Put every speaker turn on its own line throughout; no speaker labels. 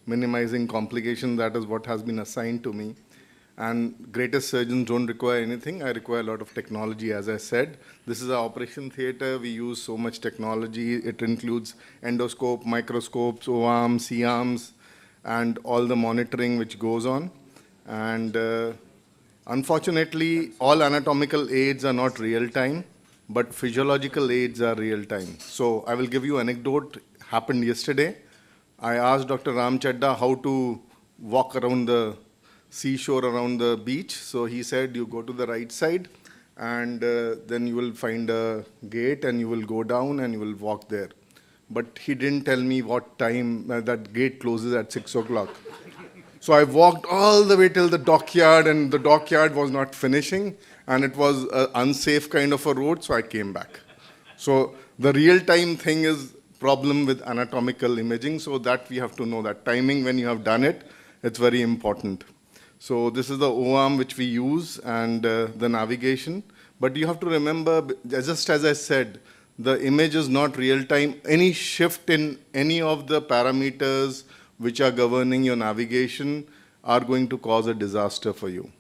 minimizing complications. That is what has been assigned to me. And greatest surgeons don't require anything. I require a lot of technology, as I said. This is our operation theater. We use so much technology. It includes endoscope, microscopes, O-arms, C-arms, and all the monitoring which goes on. And unfortunately, all anatomical aids are not real-time, but physiological aids are real-time. So I will give you an anecdote. Happened yesterday. I asked Dr. Ram Chadda how to walk around the seashore around the beach. So he said, you go to the right side, and then you will find a gate, and you will go down, and you will walk there. But he didn't tell me what time that gate closes at 6 o'clock. So I walked all the way till the dockyard, and the dockyard was not finishing, and it was an unsafe kind of a road, so I came back. So the real-time thing is problem with anatomical imaging, so that we have to know that timing when you have done it, it's very important. So this is the O-arm which we use, and the navigation. But you have to remember, just as I said, the image is not real-time. Any shift in any of the parameters which are governing your navigation are going to cause a disaster for you.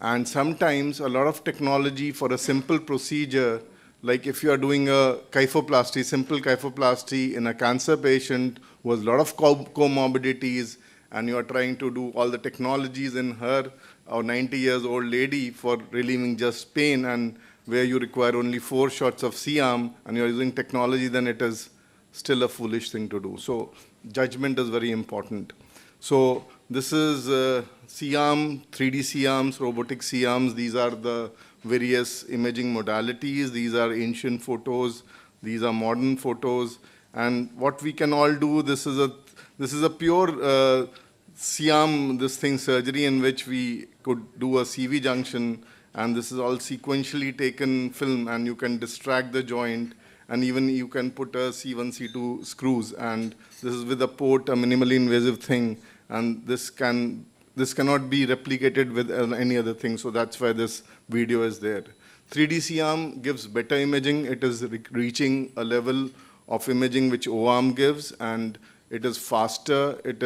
And sometimes a lot of technology for a simple procedure, like if you are doing a kyphoplasty, simple kyphoplasty in a cancer patient who has a lot of comorbidities, and you are trying to do all the technologies in her, or 90 years old lady, for relieving just pain, and where you require only 4 shots of C-arm, and you're using technology, then it is still a foolish thing to do. So judgment is very important. So this is C-arm, 3D C-arms, robotic C-arms. These are the various imaging modalities. These are ancient photos. These are modern photos. And what we can all do, this is a pure C-arm, surgery in which we could do a CV junction, and this is all sequentially taken film, and you can distract the joint, and even you can put a C1, C2 screws, and this is with a port, a minimally invasive thing, and this cannot be replicated with any other thing, so that's why this video is there. 3D C-arm gives better imaging. It is reaching a level of imaging which O-arm gives, and it is faster, it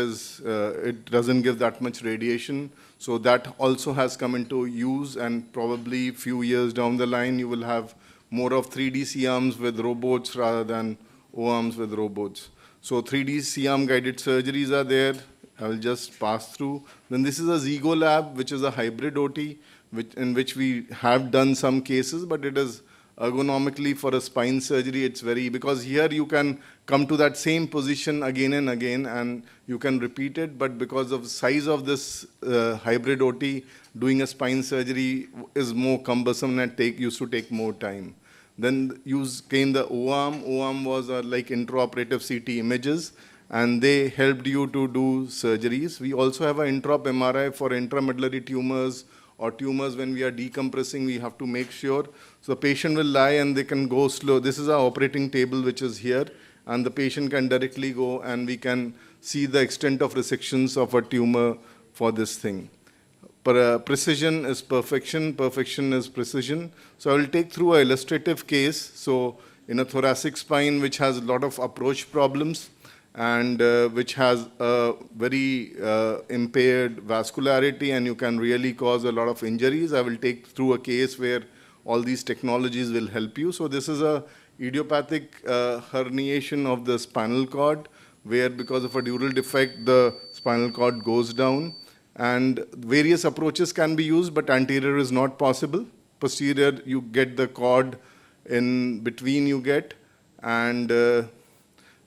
doesn't give that much radiation. So that also has come into use, and probably few years down the line, you will have more of 3D C-arms with robots rather than O-arms with robots. So 3D C-arm guided surgeries are there. I will just pass through. Then this is a Zigo lab, which is a hybrid OT, in which we have done some cases, but it is ergonomically for a spine surgery, it's because here you can come to that same position again and again, and you can repeat it, but because of the size of this hybrid OT, doing a spine surgery is more cumbersome and used to take more time. Then came the O-arm. O-arm was like intraoperative CT images, and they helped you to do surgeries. We also have an intraop MRI for intramedullary tumors, or tumors when we are decompressing, we have to make sure. So the patient will lie and they can go slow. This is our operating table, which is here, and the patient can directly go, and we can see the extent of resections of a tumor for this thing. Precision is perfection, perfection is precision. So I will take through an illustrative case. So in a thoracic spine, which has a lot of approach problems, and which has a very impaired vascularity, and you can really cause a lot of injuries. I will take through a case where all these technologies will help you. So this is a idiopathic herniation of the spinal cord, where because of a dural defect, the spinal cord goes down. And various approaches can be used, but anterior is not possible. Posterior, you get the cord in between you get, and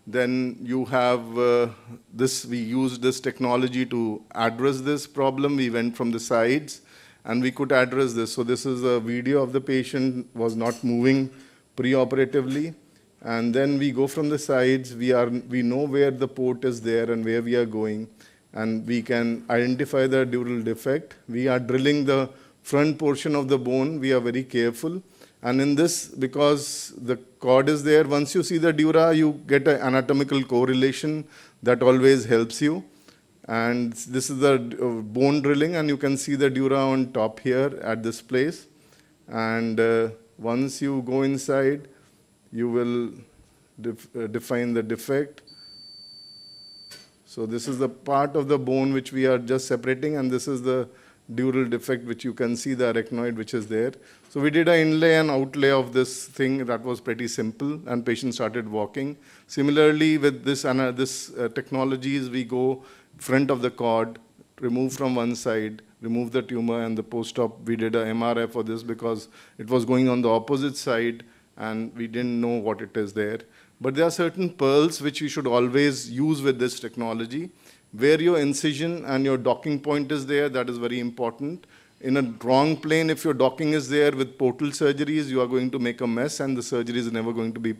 then you have we used this technology to address this problem. We went from the sides, and we could address this. So this is a video of the patient was not moving preoperatively. And then we go from the sides. We know where the port is there and where we are going, and we can identify the dural defect. We are drilling the front portion of the bone. We are very careful. And in this, because the cord is there, once you see the dura, you get an anatomical correlation that always helps you. And this is the bone drilling, and you can see the dura on top here at this place. And once you go inside, you will define the defect. So this is the part of the bone which we are just separating, and this is the dural defect which you can see the arachnoid which is there. So we did an inlay and outlay of this thing that was pretty simple, and patient started walking. Similarly with this technologies, we go front of the cord, remove from one side, remove the tumor, and the post-op we did a MRI for this because it was going on the opposite side and we didn't know what it is there. But there are certain pearls which you should always use with this technology. Where your incision and your docking point is there, that is very important. In a wrong plane, if your docking is there with portal surgeries, you are going to make a mess and the surgery is never going to be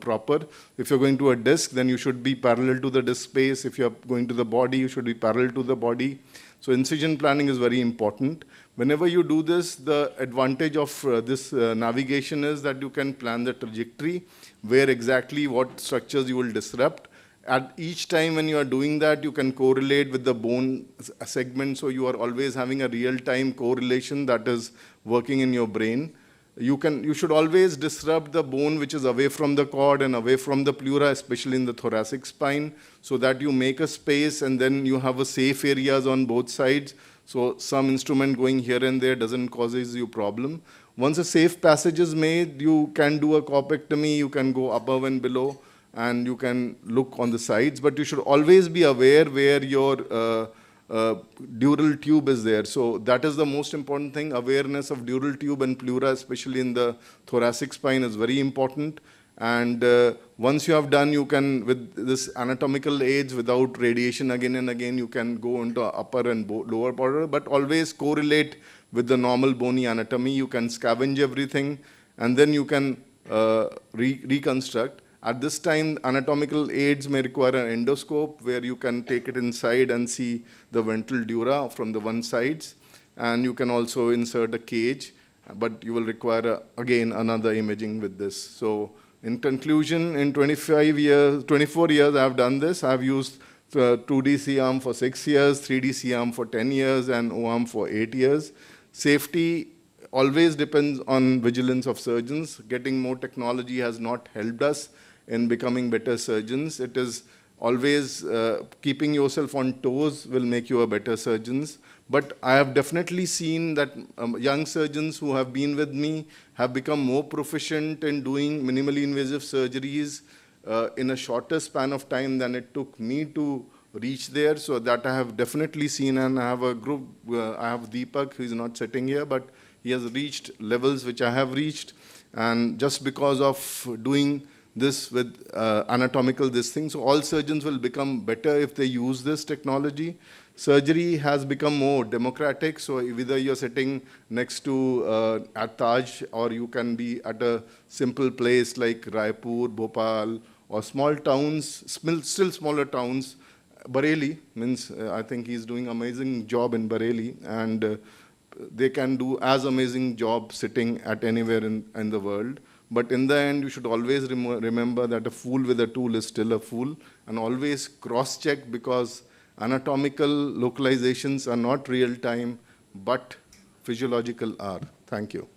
proper. If you're going to a disc, then you should be parallel to the disc space. If you're going to the body, you should be parallel to the body. So incision planning is very important. Whenever you do this, the advantage of this navigation is that you can plan the trajectory, where exactly what structures you will disrupt. At each time when you are doing that, you can correlate with the bone segment, so you are always having a real-time correlation that is working in your brain. You should always disrupt the bone which is away from the cord and away from the pleura, especially in the thoracic spine, so that you make a space and then you have a safe areas on both sides. So some instrument going here and there doesn't causes you problem. Once a safe passage is made, you can do a corpectomy, you can go above and below, and you can look on the sides, but you should always be aware where your dural tube is there. So that is the most important thing. Awareness of dural tube and pleura, especially in the thoracic spine, is very important. And once you have done, you can, with this anatomical aids, without radiation again and again, you can go into upper and lower border, but always correlate with the normal bony anatomy. You can scavenge everything, and then you can reconstruct. At this time, anatomical aids may require an endoscope where you can take it inside and see the ventral dura from the one sides. And you can also insert a cage, but you will require, again, another imaging with this. So in conclusion, in 24 years, I have done this. I have used 2D C-arm for 6 years, 3D C-arm for 10 years, and O-arm for 8 years. Safety always depends on vigilance of surgeons. Getting more technology has not helped us in becoming better surgeons. It is always keeping yourself on toes will make you a better surgeons. But I have definitely seen that young surgeons who have been with me have become more proficient in doing minimally invasive surgeries in a shorter span of time than it took me to reach there. So that I have definitely seen, and I have a group, I have Deepak, who is not sitting here, but he has reached levels which I have reached. And just because of doing this with anatomical this thing. So all surgeons will become better if they use this technology. Surgery has become more democratic. So either you're sitting next to at Taj, or you can be at a simple place like Raipur, Bhopal, or small towns, still smaller towns. Bareilly means I think he's doing amazing job in Bareilly, and they can do as amazing job sitting at anywhere in the world. But in the end, you should always remember that a fool with a tool is still a fool, and always cross-check, because anatomical localizations are not real-time, but physiological are. Thank you.